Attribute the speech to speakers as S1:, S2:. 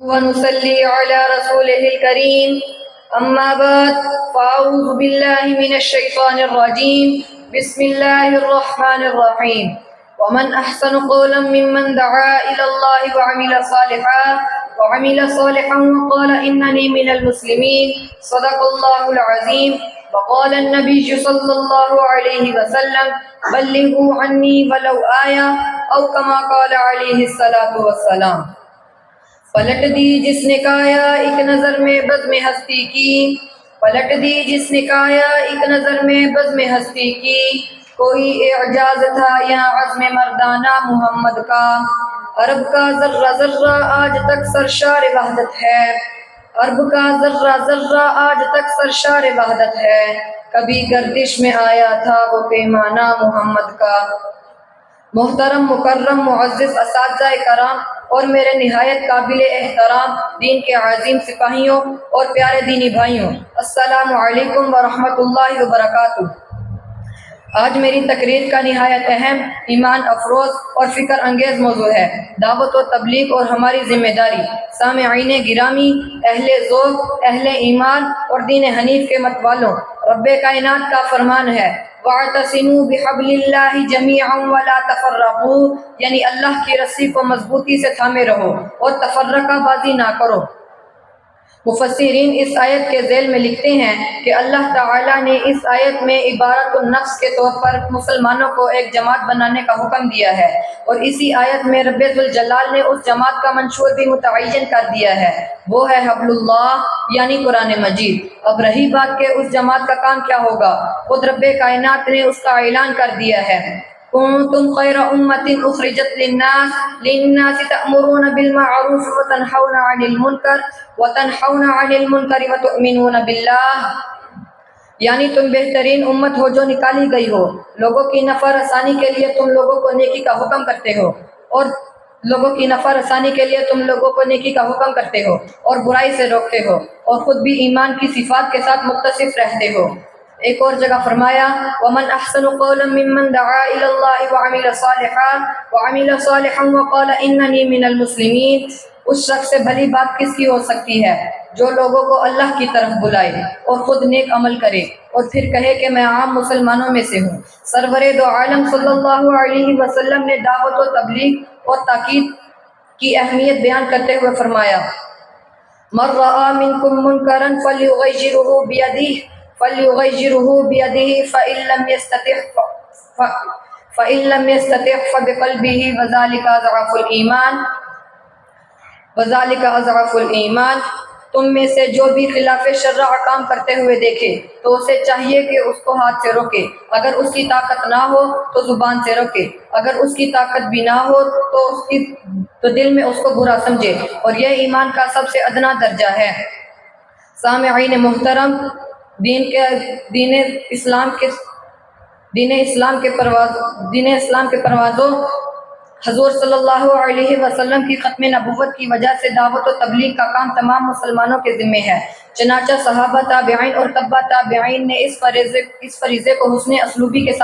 S1: ونصلي على رسوله الكريم أما بعد فأعوذ بالله من الشيطان الرجيم بسم الله الرحمن الرحيم ومن أحسن قولا ممن دعا إلى الله وعمل صالحا وقال إنني من المسلمين صدق الله العظيم وقال النبي صلى الله عليه وسلم بلغوا عني ولو آية أو كما قال عليه الصلاة والسلام۔ پلٹ دی جس نے کایا ایک نظر میں بزم ہستی کی، پلٹ دی جس نے کایا ایک نظر میں بزم ہستی کی، کوئی اعجاز تھا یا عزم مردانہ محمد کا، عرب کا ذرہ ذرہ آج تک سرشار وحدت ہے، عرب کا ذرہ ذرہ آج تک سرشار وحدت ہے، کبھی گردش میں آیا تھا وہ پیمانہ محمد کا۔ محترم مکرم معزز اساتذہ کرام اور میرے نہایت قابل احترام دین کے عظیم سپاہیوں اور پیارے دینی بھائیوں، السلام علیکم ورحمۃ اللہ وبرکاتہ۔ آج میری تقریر کا نہایت اہم، ایمان افروز اور فکر انگیز موضوع ہے، دعوت و تبلیغ اور ہماری ذمہ داری۔ سامعین گرامی، اہل ذوق، اہل ایمان اور دین حنیف کے مت والوں، رب کائنات کا فرمان ہے وَاعْتَصِمُوا بِحَبْلِ اللَّهِ جَمِيعًا وَلَا تَفَرَّقُوا، یعنی اللہ کی رسی کو مضبوطی سے تھامے رہو اور تفرقہ بازی نہ کرو۔ مفسرین اس آیت کے ذیل میں لکھتے ہیں کہ اللہ تعالیٰ نے اس آیت میں عبارت النفس کے طور پر مسلمانوں کو ایک جماعت بنانے کا حکم دیا ہے، اور اسی آیت میں رب ذوالجلال نے اس جماعت کا منشور بھی متعین کر دیا ہے، وہ ہے حبل اللہ یعنی قرآن مجید۔ اب رہی بات کہ اس جماعت کا کام کیا ہوگا، خود رب کائنات نے اس کا اعلان کر دیا ہے کنتم خیر امت اخرجت للناس تأمرون بالمعروف وتنہون عن المنکر وتؤمنون باللہ، یعنی تم بہترین امت ہو جو نکالی گئی ہو، لوگوں کی نفع رسانی کے لیے تم لوگوں کو نیکی کا حکم کرتے ہو، اور لوگوں کی نفع رسانی کے لیے تم لوگوں کو نیکی کا حکم کرتے ہو اور برائی سے روکتے ہو، اور خود بھی ایمان کی صفات کے ساتھ متصف رہتے ہو۔ ایک اور جگہ فرمایا وَمَنْ أَحْسَنُ قَوْلًا مِّمَّنْ دَعَا إِلَى اللَّهِ وَعَمِلَ صَالِحًا وَقَالَ إِنَّنِي مِنَ الْمُسْلِمِينَ، اس شخص سے بھلی بات کس کی ہو سکتی ہے جو لوگوں کو اللہ کی طرف بلائے اور خود نیک عمل کرے اور پھر کہے کہ میں عام مسلمانوں میں سے ہوں۔ سرور دو عالم صلی اللہ علیہ وسلم نے دعوت و تبلیغ اور تاکید کی اہمیت بیان کرتے ہوئے فرمایا مَن رَأَىٰ مِنکُم مُنکَرًا فَلْيُغَيِّرْهُ بِيَدِهِ فَإِن لَّمْ يَسْتَطِعْ فَبِقَلْبِهِ وَذَلِكَ أَضْعَفُ الْإِيمَانِ، تم میں سے جو بھی خلاف شرع کام کرتے ہوئے دیکھے تو اسے چاہیے کہ اس کو ہاتھ سے روکے، اگر اس کی طاقت نہ ہو تو زبان سے روکے، اگر اس کی طاقت بھی نہ ہو تو دل میں اس کو برا سمجھے، اور یہ ایمان کا سب سے ادنا درجہ ہے۔ سامعین محترم، دین اسلام کے پروازوں حضور صلی اللہ علیہ وسلم کی ختم نبوت کی وجہ سے دعوت و تبلیغ کا کام تمام مسلمانوں کے ذمہ ہے، چنانچہ صحابہ، تابعین اور تبع تابعین نے اس فریضے کو حسن اسلوبی کے ساتھ